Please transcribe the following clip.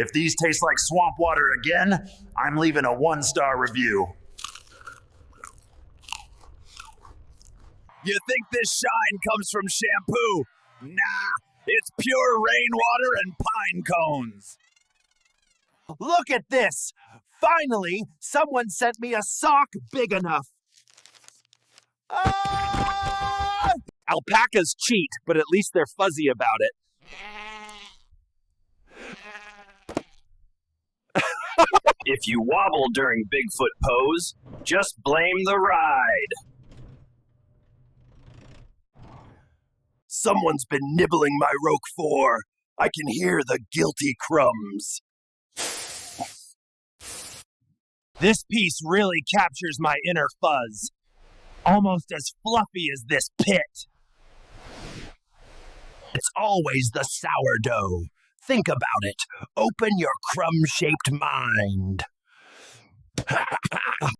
If these taste like swamp water again, I'm leaving a 1-star review. You think this shine comes from shampoo? Nah, it's pure rainwater and pine cones. Look at this! Finally, someone sent me a sock big enough. Ah! Alpacas cheat, but at least they're fuzzy about it. If you wobble during Bigfoot pose, just blame the ride. Someone's been nibbling my Roquefort. I can hear the guilty crumbs. This piece really captures my inner fuzz. Almost as fluffy as this pit. It's always the sourdough. Think about it. Open your crumb-shaped mind.